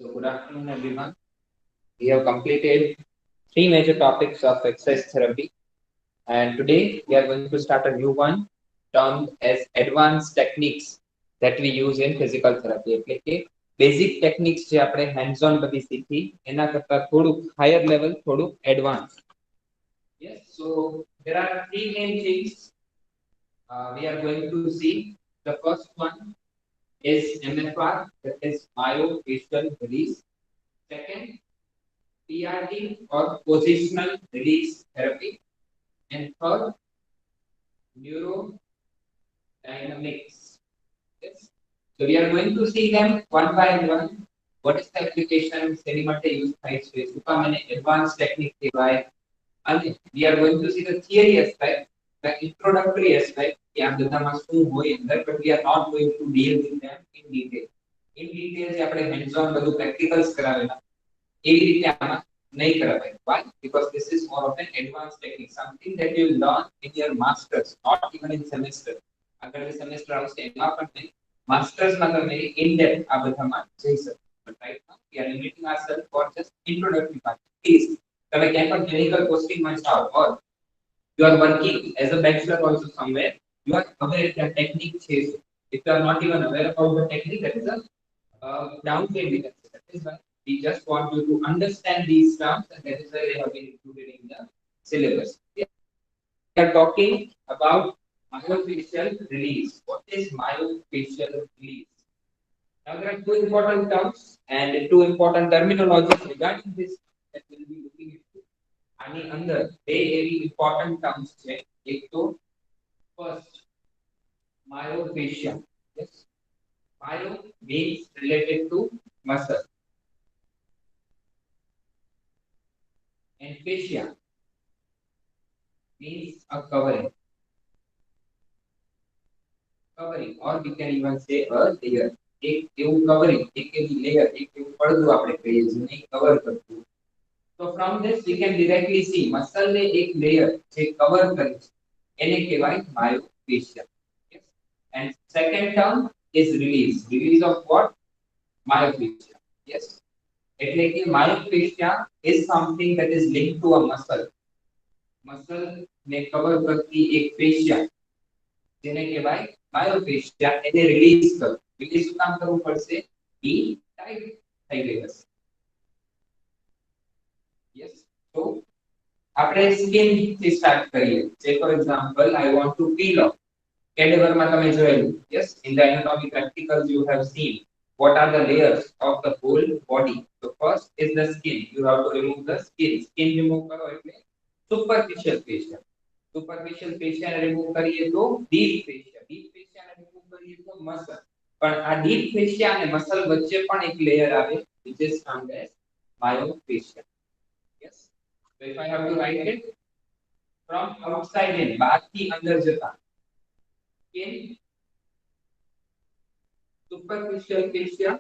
So good afternoon, everyone. We have completed three major topics of exercise therapy, and today we are going to start a new one termed as advanced techniques that we use in physical therapy. એટલે કે basic techniques જે આપણે hands on બધી શીખી એના કરતા થોડુંક higher level, થોડુંક advance. Yes, so there are three main things we are going to see. The first one is MFR, that is myofacial release. Second, PRT or positional release therapy. And third, neurodynamics. Yes. So we are going to see them one by one. What is the application? શેની માટે use થાય છે? શું કામ એને advanced technique કહેવાય? અને we are going to see the theory aspect, the introductory aspect, કે આ બધામાં શું હોય અંદર, but we are not going to deal with them in detail. In detail જે આપણે hands on બધું practicals કરાવેલા એવી રીતે આમાં નહીં કરાવાય. Why? Because this is more of an advanced technique, something that you learn in your masters, not even in semester. આગળ જે semester આવશે એમાં પણ નહીં, masters માં તમે in depth આ બધામાં જઈ શકો. But right now we are limiting ourselves for just introductory part. Please, તમે ક્યાંય પણ clinical posting માં જાઓ or you are working as a bachelor also somewhere, you are aware that technique છે. If you are not even aware about the technique, that is a downgrade we can say. That is why we just want you to understand these terms, and that is why they have been included in the syllabus. We are talking about myofacial release. What is myofacial release? Now there are two important terms and two important terminologies regarding this that we will be looking into. આની અંદર બે એવી important terms છે. એક તો first myofascia. Yes. Myo means related to muscle. And fascia means a covering. Covering, or we can even say a layer. એક એવું covering, એક એવી layer, એક એવું પડદું આપણે કહીએ જેને cover કરતું. So from this we can directly see muscle ને એક layer જે cover કરે છે એને કહેવાય myofascia. Yes. And second term is release. Release of what? Myofascia. Yes. એટલે કે myofascia is something that is linked to a muscle. Muscle ને cover કરતી એક fascia જેને કહેવાય myofascia, એને release કરો. Release શું કામ કરવું પડશે? એ tight થઈ ગઈ હશે. Yes. So આપણે skin થી start કરીએ. Say for example, I want to peel off. Cadaver માં તમે જોયેલું. Yes. In the anatomy practicals you have seen what are the layers of the whole body. So first is the skin. You have to remove the skin. Skin remove કરો એટલે superficial fascia. Superficial fascia ને remove કરીએ તો deep fascia. Deep fascia ને remove કરીએ તો muscle. પણ આ deep fascia અને muscle વચ્ચે પણ એક layer આવે which is termed as myofascia. Yes. So if I have to write it from outside in, બહારથી અંદર જતા, skin, superficial fascia,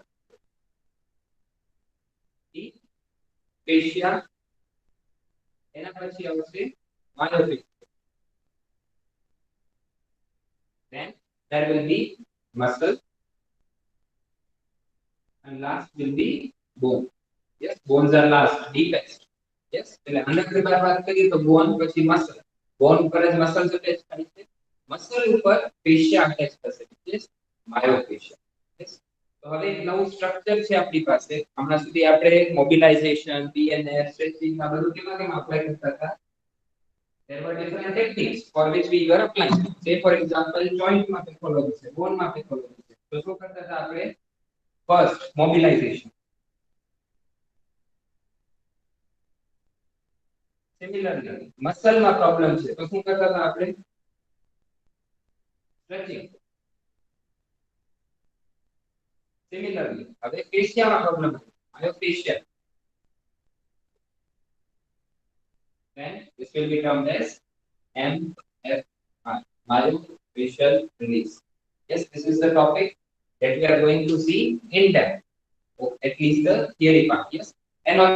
deep fascia, એના પછી આવશે myofascia. Then there will be muscle, and last will be bone. Yes, bones are last, deepest. Yes, એટલે અંદરની બહાર વાત કરીએ તો બોન પછી મસલ. બોન ઉપર જ મસલ્સ અટેચ થાય છે. મસલ ઉપર ફેશિયા અટેચ થશે, which is myofascia. Yes. તો હવે એક નવું સ્ટ્રક્ચર છે આપણી પાસે. હમણાં સુધી આપણે મોબિલાઇઝેશન, PNF, સ્ટ્રેચિંગ આ બધું કેમાં કેમાં અપ્લાય કરતા હતા? There were different techniques for which we were applying. Say for example, joint માં પેથોલોજી છે, બોન માં પેથોલોજી છે. તો શું કરતા હતા આપણે? First, mobilization. Similarly, muscle માં problem છે તો શું કરતા હતા આપણે? Stretching. Similarly, હવે fascia માં problem છે, myofascia. Then this will be termed as MFR, myofascial release. Yes, this is the topic that we are going to see in depth, or at least the theory part. Yes, and on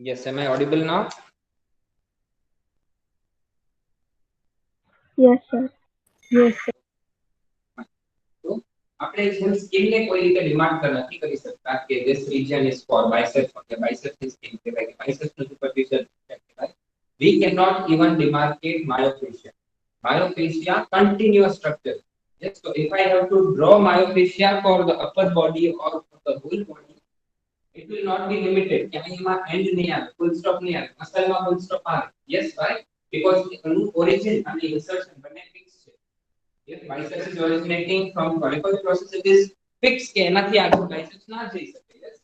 Yes, am I audible now? Yes, sir. Yes, sir. તો આપણે જેમ skin ને કોઈ રીતે demand નથી કરી શકતા કે this region is for biceps or biceps is skin કહેવાય કે biceps નું superficial કહેવાય. We cannot even demarcate myofascia. Myofascia continuous structure. Yes, so if I have to draw myofascia for the upper body or for the whole body, it will not be limited. ક્યાંય એમાં end નહીં આવે, full stop નહીં આવે, મસલમાં full stop આવે. Yes, why? Because એનું origin અને insertion બંને fix છે. If biceps is originating from Collins process, it is fixed કે એનાથી આગળ biceps ના જઈ શકે. Yes.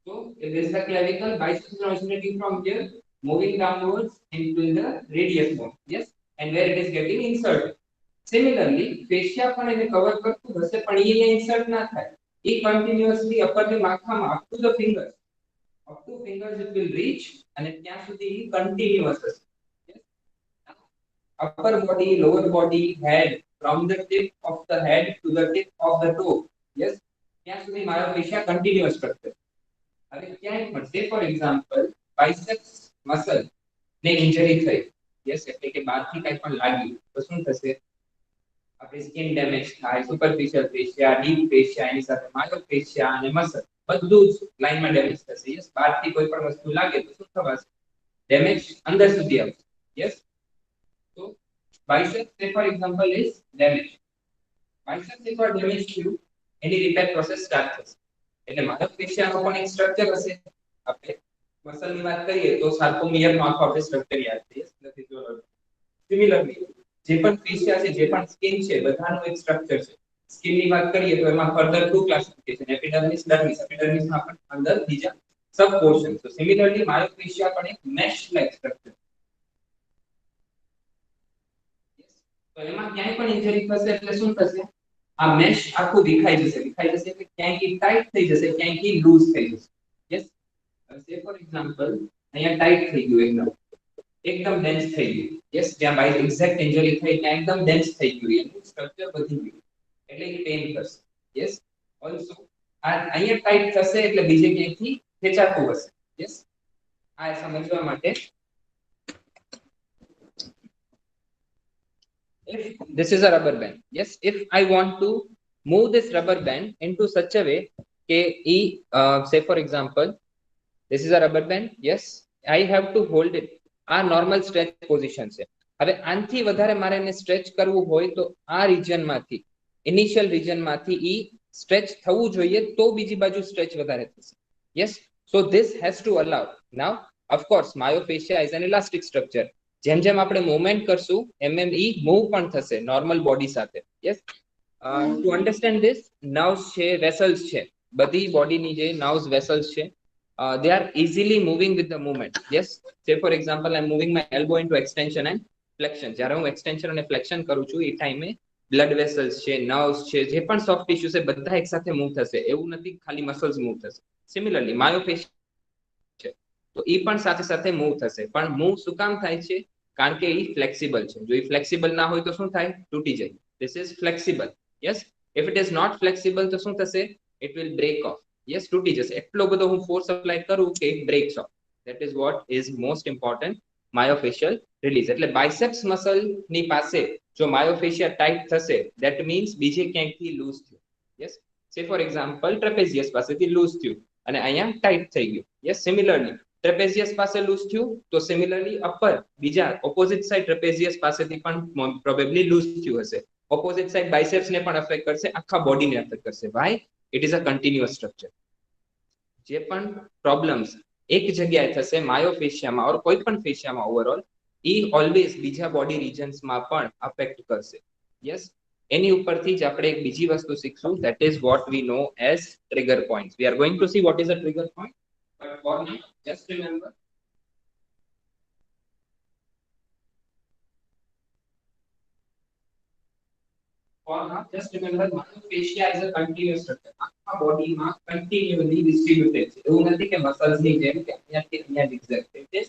So if this is the clavicle, biceps is originating from here, moving downwards into the radius bone. Yes, and where it is getting inserted. Similarly, fascia પણ એને cover કરતું હશે પણ એ ઇન્સર્ટ ના થાય. એ continuously upper the માથામાં up to the fingers. Up to fingers it will reach અને ત્યાં સુધી continuous હશે. Upper body, lower body, head, from the tip of the head to the tip of the toe. Yes, ત્યાં સુધી myofascia continuous structure. હવે ક્યાંય પણ say for example biceps muscle ને injury થઈ. Yes, એટલે કે બહારથી કંઈ પણ લાગ્યું તો શું થશે? આપણી સ્કિન ડેમેજ થાય, સુપરફિશિયલ ફેશિયા, ડીપ ફેશિયા, એની સાથે માયોફેશિયા અને મસલ બધું જ લાઈનમાં ડેમેજ થશે. યસ, બહારથી કોઈ પણ વસ્તુ લાગે તો શું થવાશે? ડેમેજ અંદર સુધી આવશે. યસ, તો biceps say for example is damaged. Biceps એકવાર ડેમેજ થયું એની રિપેર પ્રોસેસ સ્ટાર્ટ થશે. એટલે માયોફેશિયાનો પણ એક સ્ટ્રક્ચર હશે. આપણે મસલની વાત કરીએ તો સાર્કોમિયરનો આખો આપણે સ્ટ્રક્ચર યાદ છે. Yes, physiology. સિમિલરલી જે પણ ફેશિયા છે, જે પણ સ્કિન છે, બધાનું એક સ્ટ્રક્ચર છે. સ્કિનની વાત કરીએ તો એમાં ફર્ધર ટુ ક્લાસિફિકેશન, એપિડર્મિસ, ડર્મિસ. એપિડર્મિસમાં પણ અંદર બીજા સબ પોર્શન. તો સિમિલરલી માયોફેશિયા પણ એક મેશ લાઇક સ્ટ્રક્ચર. તો એમાં ક્યાંય પણ ઇન્જરી થશે એટલે શું થશે? આ મેશ આખું વિખાઈ જશે. વિખાઈ જશે એટલે ક્યાંય ટાઈટ થઈ જશે, ક્યાંય લૂઝ થઈ જશે. યસ, સે ફોર એક્ઝામ્પલ અહીંયા ટાઈટ થઈ ગયું, એકદમ ડેન્સ થઈ ગયું. યસ, જ્યાં બાય એક્ઝેક્ટ ઇન્જરી થઈ ત્યાં એકદમ ડેન્સ થઈ ગયું, એનું સ્ટ્રક્ચર વધી ગયું એટલે એ પેઇન કરશે. યસ, ઓલસો આ અહીંયા ટાઈટ થશે એટલે બીજે ક્યાંયથી ખેંચાતું હશે. યસ, આ સમજવા માટે if this is a rubber band, yes, if I want to move this rubber band into such a way કે say for example this is a rubber band, yes, I have to hold it. આ normal stretch position છે. હવે આનથી વધારે મારે એને stretch કરવું હોય તો આ રિજનમાંથી, ઇનિશિયલ રિજનમાંથી ઈ સ્ટ્રેચ થવું જોઈએ તો બીજી બાજુ સ્ટ્રેચ વધારે થશે. Yes, so this has to allow. Now of course myofascia is an elastic structure. જેમ જેમ આપણે મૂવમેન્ટ કરશું એમ એમ ઈ મૂવ પણ થશે નોર્મલ બોડી સાથે. Yes, to understand this, nerves છે, વેસલ્સ છે, બધી બોડીની જે નર્વ્સ વેસલ્સ છે, they are easily moving with the movement. Yes, say for example I'm moving my elbow into extension and flexion. જ્યારે હું extension અને flexion કરું છું એ ટાઈમે બ્લડ વેસલ્સ છે, નર્વ્સ છે, જે પણ સોફ્ટ ટિશ્યુ છે બધા એકસાથે મૂવ થશે. એવું નથી ખાલી મસલ્સ મૂવ થશે. સિમિલરલી માયોફેશિયા છે તો એ પણ સાથે સાથે મૂવ થશે. પણ મૂવ શું કામ થાય છે? કારણ કે એ ફ્લેક્સિબલ છે. જો એ ફ્લેક્સિબલ ના હોય તો શું થાય? તૂટી જાય. This is flexible. Yes, if it is not flexible તો શું થશે? It will break off. Yes, તૂટી જશે. એટલો બધો હું ફોર્સ અપ્લાય કરું કે it breaks off. That is what is most important myofascial release. એટલે બાઇસેપ્સ મસલ ની પાસે જો માયોફેશિયા ટાઈટ થશે ધેટ મીન્સ બીજે ક્યાંકથી લૂઝ થયું. યસ, સે ફોર એક્ઝામ્પલ ટ્રેપેઝિયસ પાસેથી લૂઝ થયું અને અહીંયા ટાઈટ થઈ ગયું. યસ, સિમિલરલી ટ્રેપેઝિયસ પાસે લૂઝ થયું તો સિમિલરલી અપર બીજા ઓપોઝિટ સાઇડ ટ્રેપેઝિયસ પાસેથી પણ પ્રોબેબલી લૂઝ થયું હશે. ઓપોઝિટ સાઇડ બાઇસેપ્સ ને પણ અફેક્ટ કરશે, આખા બોડીને અફેક્ટ કરશે. Why? It is a continuous structure. જે પણ પ્રોબ્લેમ્સ એક જગ્યાએ થશે માયોફેશિયામાં ઓર કોઈ પણ ફેશિયામાં ઓવરઓલ, ઈ ઓલવેઝ બીજા બોડી રિજન્સમાં પણ અફેક્ટ કરશે. યસ, એની ઉપરથી જ આપણે એક બીજી વસ્તુ શીખશું, that is what we know as trigger points. We are going to see what is a trigger point, but for now just remember for now just remember myofascia is a continuous structure. આખા બોડીમાં continually distributed છે. એવું નથી કે muscles ની જેમ કે અહીંયાથી અહીંયા zigzag. It is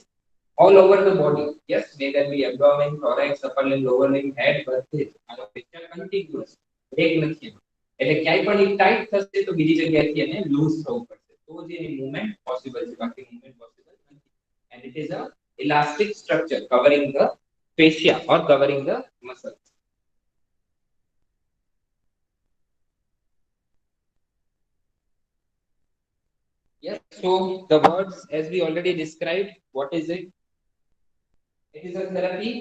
all over the body. Yes, may that be abdomen, thorax, upper limb, lower limb, head, બધે જ myofascia continuous. બ્રેક નથી. એટલે ક્યાંય પણ એ ટાઈટ થશે તો બીજી જગ્યાએથી એને લૂઝ થવું પડશે. તો જ એની movement possible છે, બાકી movement possible નથી. And it is a elastic structure covering the fascia or covering the muscle. Yes, so the words as we already described, what is it? It is a therapy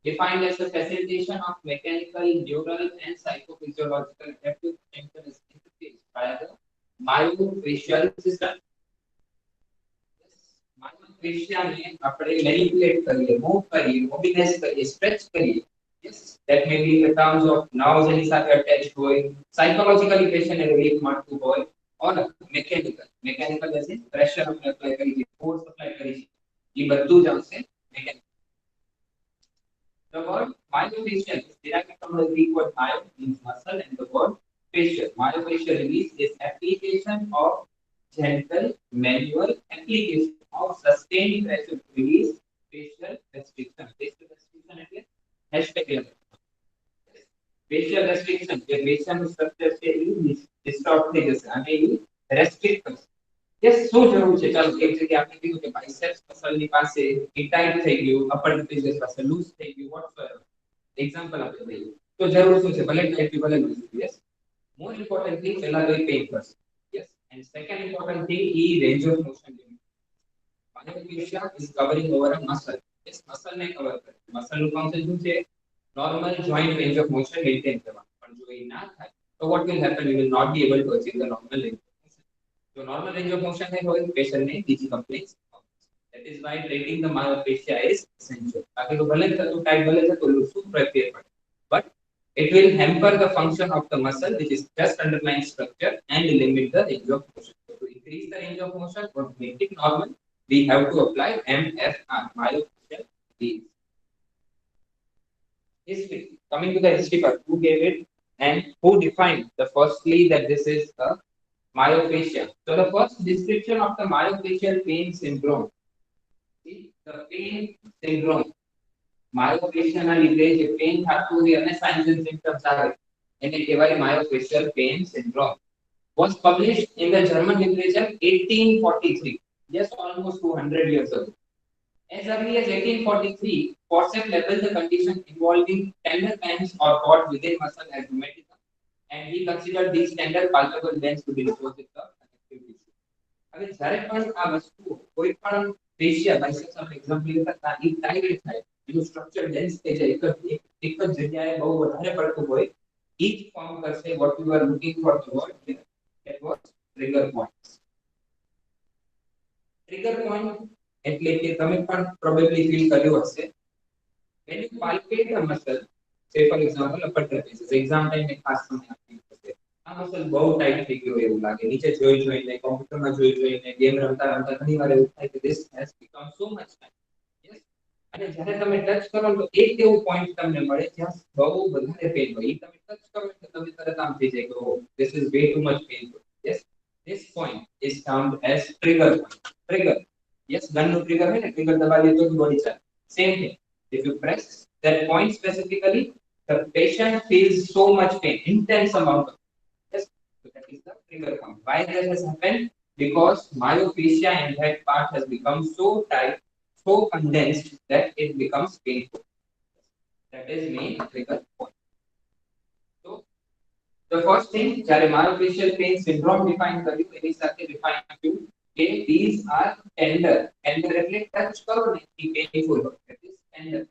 defined as the facilitation of mechanical, neural, and psychophysiological adaptive potential is interfaced by the myofascial system. Myofascia ને આપણે manipulate કરીએ, move કરીએ, mobilize કરીએ, stretch કરીએ. Yes, that may be in the terms of nerves એની સાથે attached હોય, psychologically patient ને relief મળતું હોય, or mechanical. Mechanical as in pressure આપણે apply કરી છે, force apply કરી છે. એ બધું જ આવશે mechanical. The word myofascial is derived from the Greek word myo, means muscle, and the word facial. Myofascial release is application of gentle manual application of sustained pressure to release facial restriction. Facial restriction એટલે hashtag level. Facial restriction જે facial structure છે એ distort થઈ જશે અને એ restrict કરશે. Yes, શું જરૂર છે? ચાલો એક જગ્યાએ આપણે કીધું કે biceps muscle ની પાસે એ tight થઈ ગયું, upper trapezius પાસે loose થઈ ગયું, whatsoever. Example આપણે લઈએ. તો જરૂર શું છે? ભલે tight ભલે loose. Yes. More importantly, પહેલા તો એ pain કરશે. Yes. And second important thing, e range of motion limit. Myofascia is covering over a muscle. Yes, muscle ને cover કરે. Muscle નું function શું છે? Normal joint range of motion maintain કરવાનું. પણ જો એ ના થાય તો what will happen? You will not be able to achieve the normal range of motion. So normal range of motion નહીં હોય patient ને બીજી complaints. That is why treating the myofascia is essential. બાકી તો ભલે થતું tight ભલે થતું loose શું ફેર પડે. But it will hamper the function of the muscle, which is just underlying structure, and limit the range of motion. So to increase the range of motion or make it normal, we have to apply MFR, myofascial release. History. Coming to the history part, who gave it and who defined the firstly that this is a myofascia. So the first description of the myofascial pain syndrome. See, the pain syndrome. Myofascia ના લીધે જે pen થતું હોય અને signs and symptoms આવે એને કહેવાય myofascial pain syndrome. Was published in the German literature 1843. Yes, almost 200 years ago. As early as 1843, Forceps labeled the condition involving tender bands or cords within muscle as rheumatism, and he considered these tender palpable bands to be deposit of connective tissue. હવે જ્યારે પણ આ વસ્તુ કોઈ પણ ફેશિયા biceps આપણે example લેતા હતા એ ટાઈટ થાય એનું સ્ટ્રક્ચર ડેન્સ થઈ જાય એક જ જગ્યાએ બહુ વધારે પડતું હોય એ જ ફોર્મ કરશે what we were looking for the word here, that was trigger points. Trigger point એટલે કે તમે પણ probably feel કર્યું હશે when you palpate the muscle, say for example upper trapezius, exam time में ખાસ સમય આપી હશે આ મસલ બહુ ટાઈટ થઈ ગયો એવું લાગે નીચે જોઈ જોઈને કોમ્પ્યુટરમાં જોઈ જોઈને ગેમ રમતા રમતા ઘણી વાર એવું થાય કે this has become so much time. Yes. અને જ્યારે તમે ટચ કરો તો એક એવું પોઈન્ટ તમને મળે જ્યાં બહુ વધારે પેઇન હોય એ તમે ટચ કરો તો તમે તરત આમ થઈ જાય કે ઓ this is way too much painful. Yes, this point is termed as trigger point. Trigger. Yes, gun no trigger है ना trigger दबा दिए तो बॉडी चल. Same thing. If you press that point specifically, the patient feels so much pain, intense amount of. Yes, so that is the trigger point. Why that has happened? Because myofascia in that part has become so tight, so condensed that it becomes painful. That is main trigger point. So the first thing, જ્યારે myofascial pain syndrome define કર્યું એની સાથે define કર્યું કે these are tender. Tender એટલે touch કરો ને એ painful હોય. That is tender.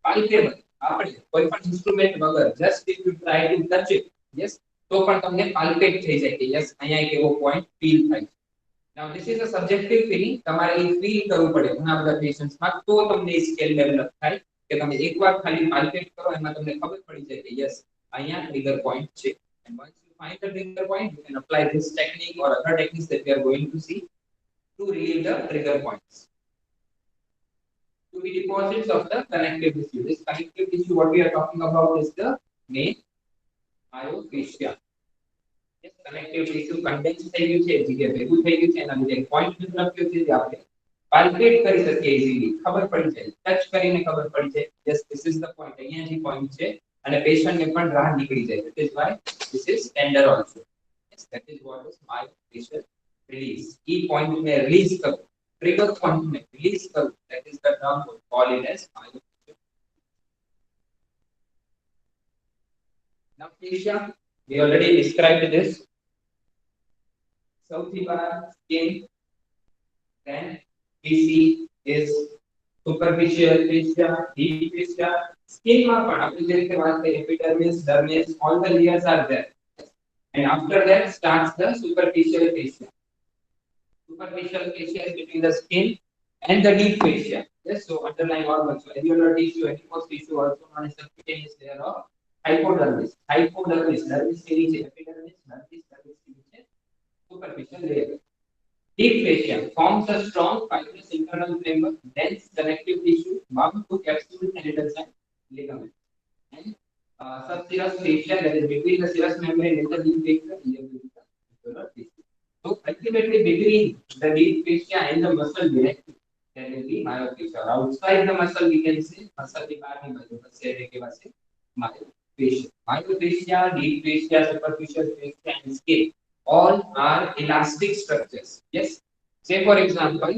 Palpable. આપણે કોઈ પણ ઇન્સ્ટ્રુમેન્ટ વગર just if you try to touch it, yes, તો પણ તમને palpate થઈ જાય કે yes અહીંયા એક એવો point feel થાય. Now this is a subjective feeling. તમારે એ feel કરવું પડે ઘણા બધા પેશન્ટ્સ માં તો તમને સ્કેલ ડેવલપ થાય કે તમે એકવાર ખાલી palpate કરો એમાં તમને ખબર પડી જાય કે yes અહીંયા trigger point છે. And once you find the trigger point, you can apply this technique or other techniques that we are going to see to relieve the trigger points. To be deposits of the connective tissue. This connective tissue, what we are talking about is the main myofascia. Yes, connective tissue condensed થઈ ગયું છે જગ્યાએ ભેગું થઈ ગયું છે એના લીધે પોઈન્ટ ડેવલપ થયો છે જે આપણે પાલ્પેટ કરી શકીએ ઇઝીલી ખબર પડી જાય ટચ કરીને ખબર પડી જાય yes this is the point અહીંયા જે પોઈન્ટ છે અને પેશન્ટ ને પણ રાહ નીકળી જાય that is why this is tender also. Yes, that is what is myofascial release. Key point में release करो, trigger point में release करो. That is the term we call it as myofascial. Now fascia, we already described this. સૌથી બહાર skin, then we see is superficial fascia, deep fascia. Skin માં પણ આપણે જે રીતે વાત કરી epidermis, dermis, all the layers are there. And after that starts the superficial fascia. Superficial fascia is between the skin and the deep fascia. Yes, so underlying organs, so alveolar tissue, adipose tissue, also known as subcutaneous layer of hypodermis. Hypodermis, dermis के नीचे epidermis, dermis के नीचे superficial layer. Deep fascia forms a strong fibrous internal framework, dense connective tissue, bound to capsule, tendons, and ligaments. And subserous fascia, that is between the serous membrane and the deep fascia, alveolar tissue. So ultimately between the deep fascia and the muscle directly, there will be myofascia. Outside the muscle, we can say muscle के बाहर नहीं बचो, बस शरीर के पास myofascia. Myofascia, deep fascia, superficial fascia, and skin all are elastic structures. Yes. Say for example,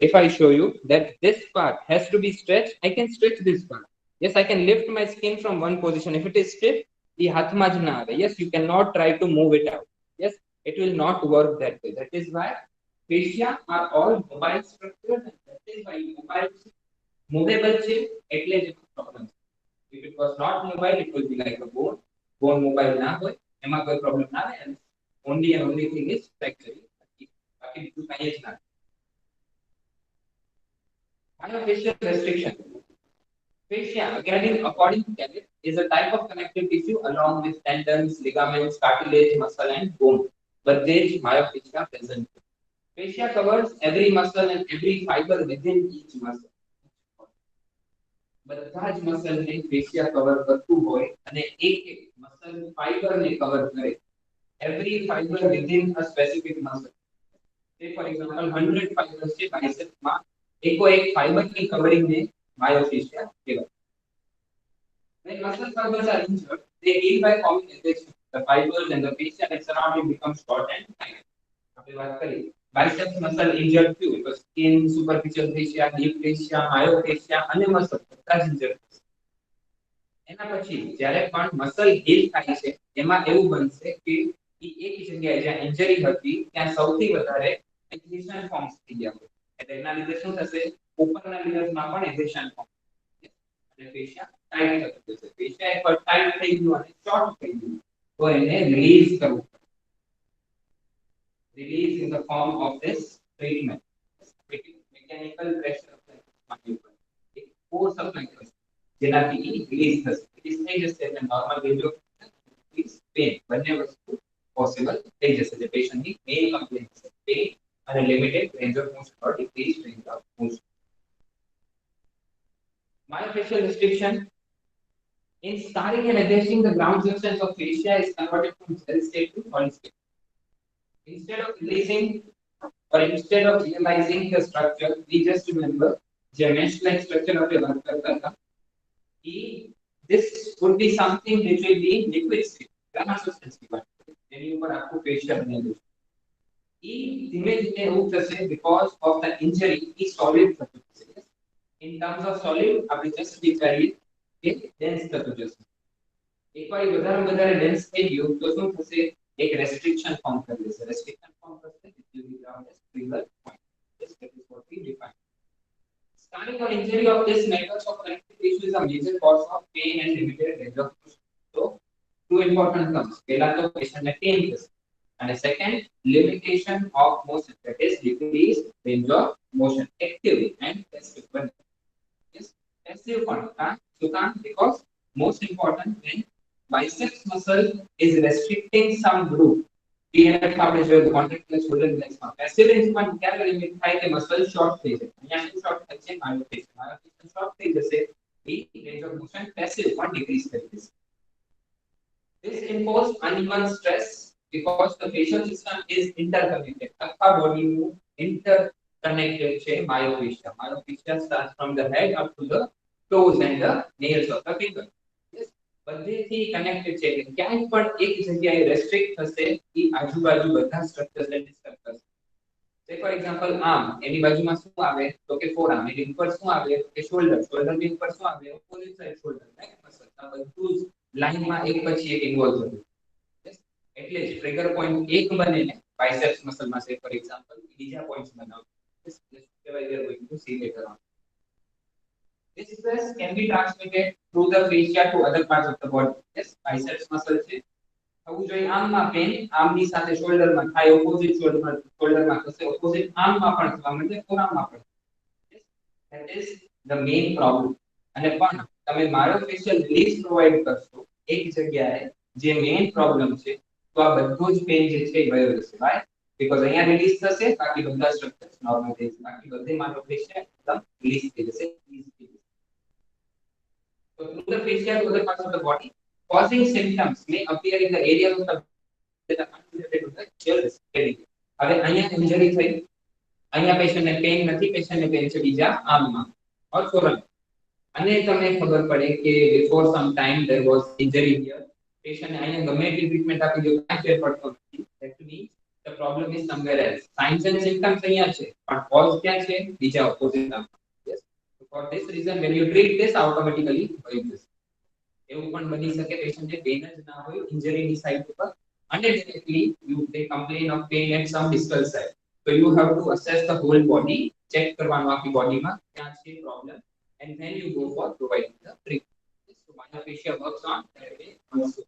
if I show you that this part has to be stretched, I can stretch this part. Yes, I can lift my skin from one position. If it is stiff, the hathma જ ના આવે. Yes, you cannot try to move it out. Yes, it will not work that way. That is why fascia are all mobile structures, and that is why movable છે એટલે જ problem. If it was not mobile, it will be like a bone. Bone mobile ના હોય, એમાં કોઈ problem ના આવે. And only thing is fracture. બાકી બીજું કાંઈ જ ના. Myofascial restriction. Fascia, again, according to Kenneth, is a type of connective tissue along with tendons, ligaments, cartilage, muscle, and bone. But there is myofascia present. Fascia covers every muscle and every fiber within each muscle. બધા જ muscle ને fascia cover કરતું હોય અને એક muscle fiber ને cover કરે. Every fiber within a specific muscle. Say for example, 100 fibers છે bicep માં, એકો એક fiber ની covering ને myofascia કહેવાય. When muscle fibers are injured, they heal by forming adhesion. The fibers and the fascia that surrounding become short and tight. આપણે વાત કરી biceps muscle injured થયું તો skin, superficial fascia, deep fascia, myofascia અને muscle બધા જ injured થશે. એના પછી જ્યારે પણ muscle heal થાય છે એમાં એવું બનશે કે એક જગ્યાએ જ્યાં ઇન્જરી હતી ત્યાં સૌથી વધારે adhesion forms થઈ ગયા હોય. એટલે એના લીધે શું થશે, ઉપરના લેયર્સમાં પણ adhesion form અને fascia tight થતું જશે. fascia એકવાર tight થઈ ગયું અને short થઈ ગયું તો એને રિલીઝ કરવું પડે. Release in the form of this treatment. Mechanical pressure apply. Force apply કરશે જેનાથી રિલીઝ થશે. રિલીઝ થઈ જશે એટલે નોર્મલ રેન્જ ઓફ પેન બંને વસ્તુ પોસિબલ થઈ જશે. જે પેશન્ટની મેઇન કમ્પ્લેન્ટ છે પેન અને limited range of motion or decrease range of motion. Myofascial restriction in scarring and adhering, the ground substance of fascia is converted from gel state to solid state. Instead of releasing or instead of realizing the structure, we just remember the mesh-like structure of a work करता. This would be something which will be liquid state, ground substance की बात करें. यानी ऊपर आपको fascia बने हुए. धीमे-धीमे रूप से because of the injury, is solid થતું જશે. In terms of solid, આપણે just વિચારીએ કે dense થતું જશે. એકવાર વધારે dense થઈ ગયું તો શું થશે, एक restriction form कर देते हैं. restriction form करते हैं which will be termed as trigger point. This is what we define. Scarring or injury of this network of connective tissue is a major cause of pain and limited range of motion. So two important terms. पहला तो patient ने pain થશે અને second limitation of motion, that is decreased range of motion, active and passive. Yes, passive પણ so because most important when biceps muscle is restricting some group. TNF આપણે જોયું contractile shoulder flex માં passive range માં ક્યારે limit થાય કે muscle short થઈ જાય. અહીંયા શું short થાય છે, myofascia short થઈ જશે. એ range of motion passive પણ decrease કરી દેશે. This imposes uneven stress because the facial system is interconnected. આખા body નું interconnected છે myofascia. Myofascia starts from the head up to the toes and the nails of the finger. Yes. બધેથી connected છે કે ક્યાંય પણ એક જગ્યાએ રેસ્ટ્રિક્ટ થશે એ આજુબાજુ બધા સ્ટ્રક્ચર્સ ને ડિસ્ટર્બ કરશે. સે ફોર એક્ઝામ્પલ આર્મ એની બાજુમાં શું આવે તો કે ફોર આર્મ, એની ઉપર શું આવે કે શોલ્ડર, શોલ્ડર ની ઉપર શું આવે opposite side shoulder, right muscle. આ બધું જ લાઈનમાં એક પછી એક ઇન્વોલ્વ થયું. એટલે જ ટ્રિગર પોઈન્ટ એક બને ને બાયસેપ્સ મસલમાં સે ફોર એક્ઝામ્પલ બીજા પોઈન્ટ્સ બનાવો. This is why we are going to see later on. This stress can be transmitted through the fascia to other parts of the body. Yes, biceps muscle છે. થવું જોઈએ આર્મમાં pen, આર્મની સાથે શોલ્ડરમાં થાય, opposite શોલ્ડરમાં થશે, opposite આર્મમાં પણ થવા માટે ફોરઆર્મમાં પણ. Yes, that is the main problem. અને પણ તમે માયોફેશિયલ રિલીઝ પ્રોવાઈડ કરશો એક જગ્યાએ જે મેઇન પ્રોબ્લેમ છે તો આ બધું જ પેન જે છે એ વયો જશે. Why? Because અહીંયા રિલીઝ થશે બાકી બધા સ્ટ્રક્ચર્સ નોર્મલ થઈ જશે, બાકી બધે માયોફેશિયા એકદમ રિલીઝ થઈ જશે. So through the fascia to other parts of the body, causing symptoms may appear in the areas of the that are unrelated to the chest area. હવે અહીંયા ઇન્જરી થઈ, અહીંયા પેશન્ટને પેન નથી, પેશન્ટને પેન છે બીજા આર્મમાં ઓર ફોરઆર્મ. અને તમને ખબર પડે કે before some time there was injury here, પેશન્ટને અહીંયા ગમે એટલી ટ્રીટમેન્ટ આપી દો કાંઈ ફેર પડતો નથી. That means the problem is somewhere else. Signs and symptoms અહીંયા છે પણ કોઝ ક્યાં છે બીજા ઓપોઝિટ આર્મમાં. Yes, for this reason when you treat this automatically વહી જશે. એવું પણ બની શકે પેશન્ટને પેન જ ના હોય ઇન્જરીની સાઇડ ઉપર અને directly you they complain of pain at some distal side. So you have to assess the whole body, check કરવાનું આખી બોડીમાં ક્યાં છે problem and then you go for providing the treatment. So myofascia works on that way also.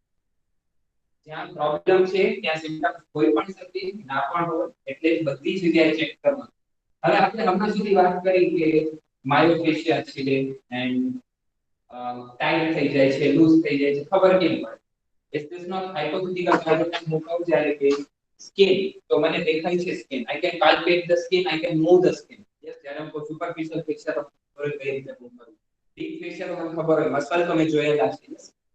જ્યાં problem છે ત્યાં symptoms કોઈ પણ શકે ના પણ હોય એટલે બધી જગ્યાએ ચેક કરવાનું. હવે આપણે હમણાં સુધી વાત કરી કે માયોફેશિયા છે એન્ડ ટાઈટ થઈ જાય છે, લૂઝ થઈ જાય છે, ખબર કેમ પડે? Is this not hypothetical paradigm હું કહું જ્યારે કે skin તો મને દેખાય છે skin, I can palpate the skin, I can move the skin. Yes, જ્યારે હું superficial fascia તો ખબર કઈ રીતે move કરું. deep fascia તો મને ખબર હોય, મસલ તમે જોયેલા છે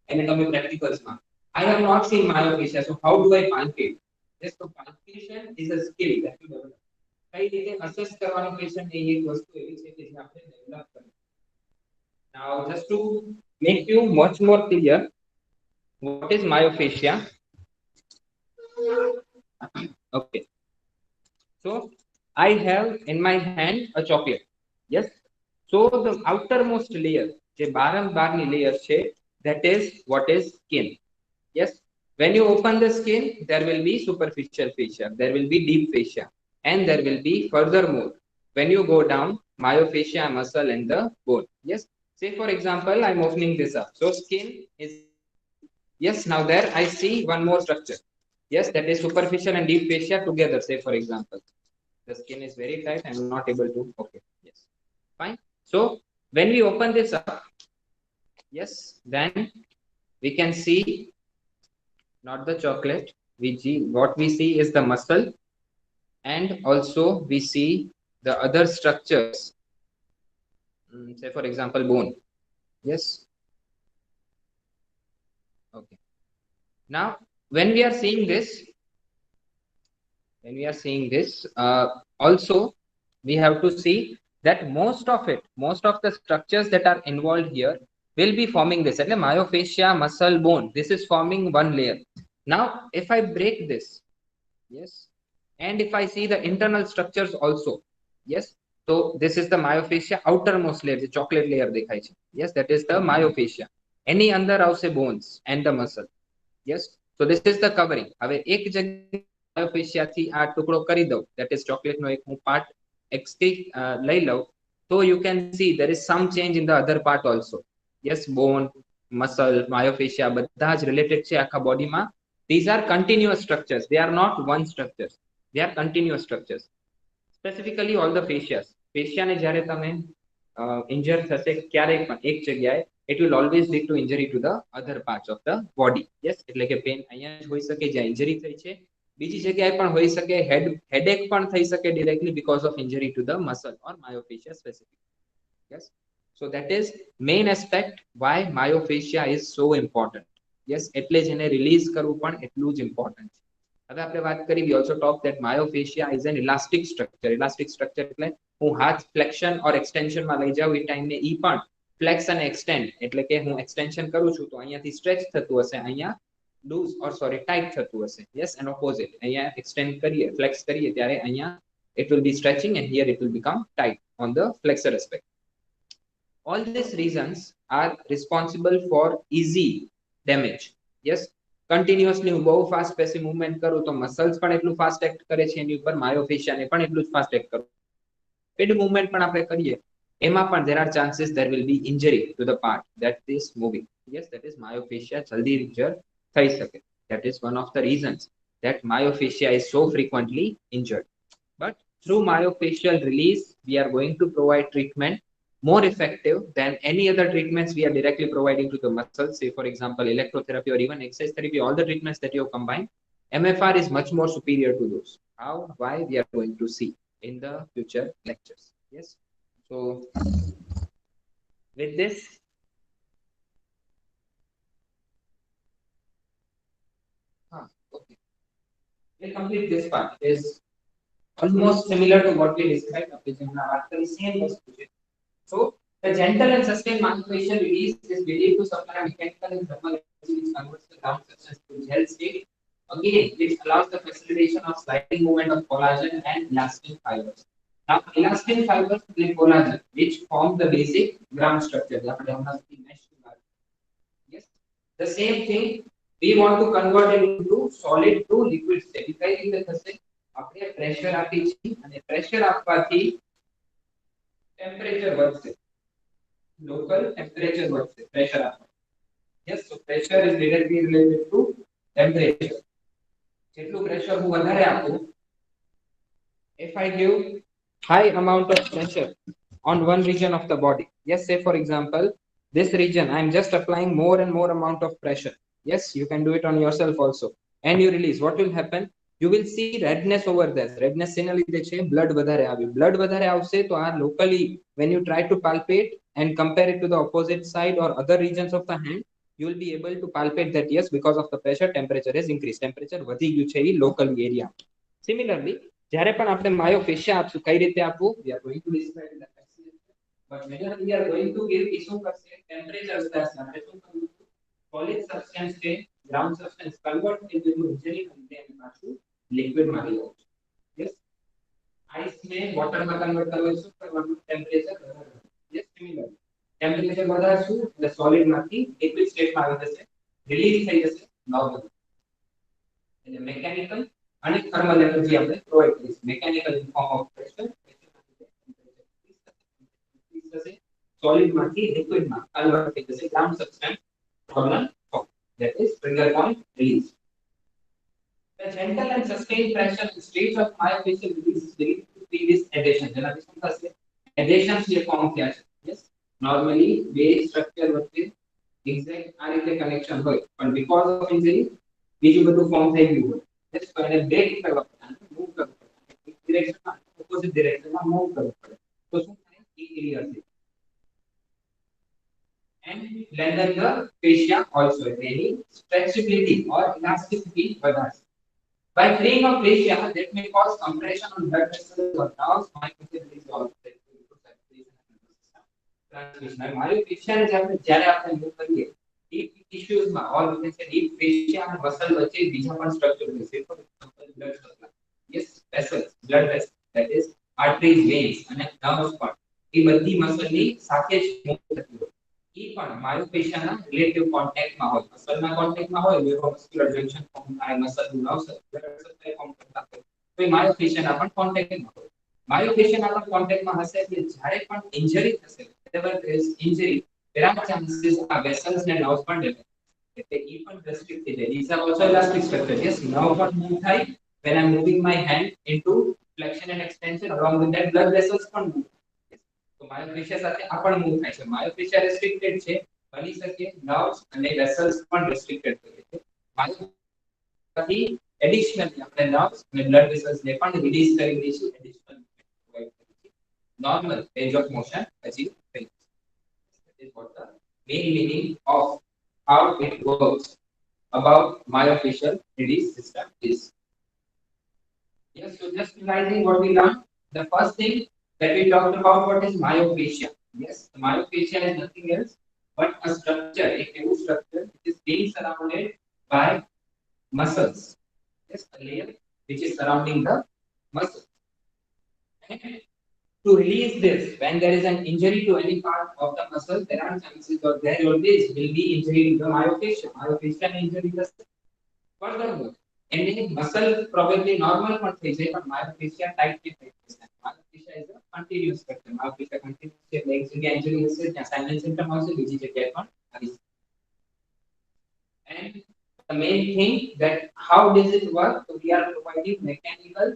એને તમે પ્રેક્ટિકલ્સમાં. I have not seen myofascia, so how do I palpate? Yes, so palpation is a skill that you develop. કઈ રીતે અસેસ કરવાનું પેશન્ટ એ એક વસ્તુ એવી છે કે જે આપણે ડેવલપ કરવી. Now, just to make you much more clear, what is myofascia? Okay. So, I have in my hand a chocolate. Yes. So, the outermost layer, the barni layer, that is what is skin. Yes. When you open the skin, there will be superficial fascia, there will be deep fascia, and there will be furthermore. When you go down, myofascia, muscle, and the bone. Yes. Say for example, I'm opening this up. So skin is, yes, now there I see one more structure. Yes, that is superficial and deep fascia together. Say for example, the skin is very tight, I'm not able to, okay, yes, fine. So when we open this up, yes, then we can see not the chocolate, what we see is the muscle, and also we see the other structures. Say for example bone. Yes, okay. Now when we are seeing this, also we have to see that most of the structures that are involved here will be forming this. Like myofascia, muscle, bone, this is forming one layer. Now if I break this, yes, and if I see the internal structures also, yes, so this is the myofascia outermost layer, the chocolate layer dekhai chhe. Yes, that is the myofascia. Any under avse bones and the muscle. Yes, so this is the covering. Have ek jagyaye myofascia thi આ ટુકડો કરી દઉં, that is chocolate નો એક હું part લઈ લઉં, so you can see there is some change in the other part also. Yes, bone, muscle, myofascia બધા જ related છે આખા બોડીમાં. These are continuous structures, they are not one structures, they are continuous structures. Specifically all the fascias, fascia ને જ્યારે તમે injure થશે ક્યારેય પણ એક જગ્યાએ, it will always lead to injury to the other parts of the body. Yes, એટલે કે પેન અહીંયા હોઈ શકે જ્યાં ઇન્જરી થઈ છે, બીજી જગ્યાએ પણ હોઈ શકે, headache પણ થઈ શકે directly because of injury to the muscle or myofascia specific. Yes, so that is main aspect why myofascia is so important. Yes, એટલે જ એને રિલીઝ કરવું પણ એટલું જ ઇમ્પોર્ટન્ટ છે. હવે આપણે વાત કરી, we also talk that myofascia is an elastic structure. Elastic structure એટલે હું હાથ ફ્લેક્શન ઓર એક્સટેન્શન માં લઈ જાઉં એ ટાઈમે ઈ પણ ફ્લેક્સ અને એક્સટેન્ડ એટલે કે હું એક્સટેન્શન કરું છું તો અહીંયાથી સ્ટ્રેચ થતું હશે, અહીંયા લૂઝ ઓર સોરી ટાઈટ થતું હશે. યસ, એન્ડ ઓપોઝિટ અહીંયા એક્સટેન્ડ કરીએ ફ્લેક્સ કરીએ ત્યારે અહીંયા it will be stretching and here it will become tight on the flexor aspect. All these reasons are responsible for easy damage. Yes, continuously હું બહુ fast passive movement કરું તો muscles પણ એટલું ફાસ્ટ એક્ટ કરે છે એની ઉપર, માયોફેશિયા ને પણ એટલું જ ફાસ્ટ એક્ટ કરું. સ્પીડ મૂવમેન્ટ પણ આપણે કરીએ એમાં પણ there are chances there will be injury to the part that is moving. Yes, that is myofascia જલ્દી injured થઈ શકે. That is one of the reasons that myofascia is so frequently injured. But through myofascial release, we are going to provide treatment more effective than any other treatments we are directly providing to the muscles. Say, for example, electrotherapy or even exercise therapy, all the treatments that you have combined, MFR is much more superior to those. How? Why? We are going to see in the future lectures. Yes. So, with this, okay, we'll complete this part. It is almost similar to what we described. So, the gentle and sustained myofascial release is believed to supply mechanical and thermal energy which converts the ground substance to gel state. Again, which allows the facilitation of sliding movement of collagen and elastin fibers. Now, elastin fibers and collagen, which form the basic ground structure. Yes, the same thing. We want to convert it into solid to liquid state. કઈ રીતે થશે? આપણે pressure આપી છે અને pressure આપવાથી temperature વધશે, local temperature વધશે પ્રેશર આપવા. Yes, so pressure is directly related to temperature. જેટલું પ્રેશર હું વધારે આપું, if I give high amount of pressure on one region of the body, yes, say for example this region I am just applying more and more amount of pressure. Yes, you can do it on yourself also, and you release. What will happen? You will see redness over there. Redness એના લીધે છે blood વધારે આવ્યું. blood વધારે આવશે તો આ locally when you try to palpate and compare it to the opposite side or other regions of the hand, you will be able to palpate that yes, because of the pressure temperature has increased. Temperature વધી ગયું છે એ local area. Similarly, જ્યારે પણ આપણે માયોફેશિયા આપશું, કઈ રીતે આપવું? We are going to describe that. But whenever we are going to give, શું કરશે? Temperature વધારશે. આપણે શું કરવું? Solid substance છે, ground substance convert into injury and then પાછું liquid માં લઈ આવશું. Yes, ice ને water માં convert કરવું શું કરવાનું? Temperature વધારવાનું. Yes, similar. Temperature વધારશું એટલે solid માંથી liquid state માં આવી જશે, release થઈ જશે normal. એટલે mechanical અને thermal energy આપણે provide કરીશું. Mechanical in form of pressure, solid માંથી liquid માં convert થઈ જશે, ground substance problem form. That is trigger point release. The gentle and sustained pressure stage of myofascial release is linked to previous adhesion. જેનાથી શું થશે? Adhesions જે form થયા છે. Yes, normally બે structure વચ્ચે exact આ રીતે connection હોય, પણ because of injury બીજું બધું form થઈ ગયું હોય. Yes, તો એને break કરવા પડે, move કરવું પડે, એક direction માં opposite direction માં move કરવું પડે. તો શું થાય? એ clear થઈ. And lengthen the fascia also. Any stretchability or elasticity વધારશે. By freeing of fascia, that may cause compression on blood vessels or nerves. Myofascial release also transmission. Myofascia ને જ્યારે આપણે move કરીએ, deep tissues માં or we can say deep fascia and muscle વચ્ચે બીજા પણ structure હોય છે. For example, blood supply. Yes, vessels, blood vessels, that is arteries, veins અને nerves પણ એ બધી muscle ની સાથે જ move થતી હોય. એ પણ માયોફેશિયાના રિલેટિવ કોન્ટેક્ટમાં હોય, મસલના કોન્ટેક્ટમાં હોય, ન્યુરોમસ્ક્યુલર જંક્શન ફોર્મ થાય, muscle nerve blood supply form કરતા હોય, તો એ માયોફેશિયાના પણ કોન્ટેક્ટમાં હોય. માયોફેશિયાના પણ કોન્ટેક્ટમાં હશે કે જ્યારે પણ ઇન્જરી થશે, whenever there is injury, there are chances આ વેસલ્સ ને નર્વ્સ પણ ડેમેજ, એટલે એ પણ રેસ્ટ્રિક્ટ થઈ જાય. These are also elastic structure. Yes, nerve પણ move થાય when I am moving my hand into flexion and extension, along with that blood vessels પણ move. તો માયોફેશિયા સાથે આ પણ મૂવ થાય છે. માયોફેશિયા રેસ્ટ્રિક્ટેડ છે, બની શકે નર્વ્સ અને વેસલ્સ પણ રેસ્ટ્રિક્ટેડ થઈ છે. માયોફેશિયાથી એડિશનલી આપણે નર્વ્સ અને બ્લડ વેસલ્સ ને પણ રિલીઝ કરી દઈશું, એડિશનલ પ્રોવાઇડ કરીશું. Normal range of motion achieve થઈ જશે. That is what the main meaning of how it works about myofascial release system is. Yes, so just realizing what we learned, the first thing that we talked about, what is myofascia. Yes, myofascia is nothing else but a structure, a cave structure which is being surrounded by muscles. Yes, a layer which is surrounding the muscle. And to release this, when there is an injury to any part of the muscle, there are chances or there always will be injury to the myofascia. Myofascia injury is furthermore, any muscle probably normal પણ થઈ જાય પણ myofascia tight નહીં થઈ શકે. Myofascia is a continuous structure. Myofascia continuous છે એટલે એક જગ્યાએ injury હશે ત્યાં silent symptom આવશે બીજી જગ્યાએ પણ આવી શકે. And the main thing that how does it work? So we are providing mechanical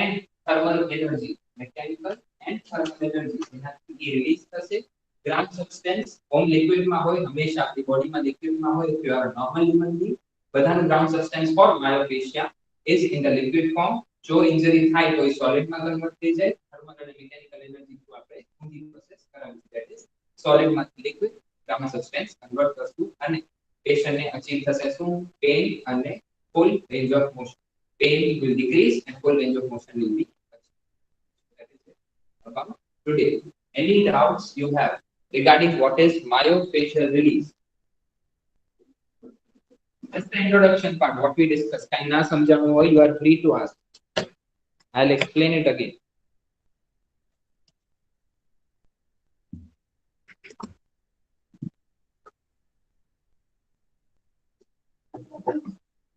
and thermal energy. Mechanical and thermal energy. એનાથી એ release થશે. Ground substance home liquid માં હોય હંમેશા આપણી બોડીમાં લિક્વિડમાં હોય if you are a normal human being બધાનું ground substance for myofascia is in the liquid form. જો injury થાય તો એ solid માં convert થઈ જાય. thermal અને mechanical energy થ્રુ આપણે ઊંધી પ્રોસેસ કરાવી that is solid માંથી liquid ground substance convert કરશું અને patient ને achieve થશે શું pain અને full range of motion. Pain will decrease and full range of motion will be achieved. That is it about today. Any doubts you have regarding what is myofascial release? That's the introduction part, what we discussed. Kahin na samjhanu hoy, you are free to ask. I'll explain it again.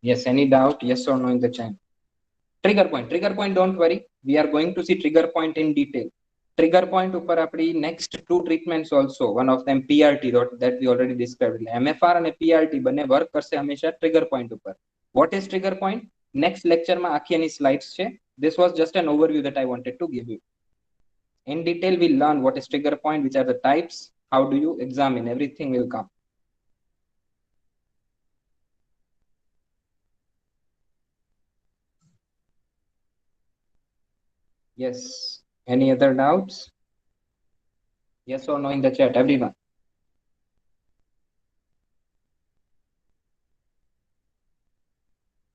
Yes, any doubt? Yes or no in the chat? Trigger point. Trigger point, don't worry. We are going to see trigger point in detail. Trigger point ઉપર આપણી next two treatments also. One of them PRT that we already described. MFR અને PRT બંને work કરશે હંમેશા trigger point ઉપર. What is trigger point? Next lecture માં આખી એની slides છે. This was just an overview that I wanted to give you. In detail, we'll learn what is trigger point, which are the types, how do you examine, everything will come. Yes. Any other doubts? Yes or no in the chat, everyone?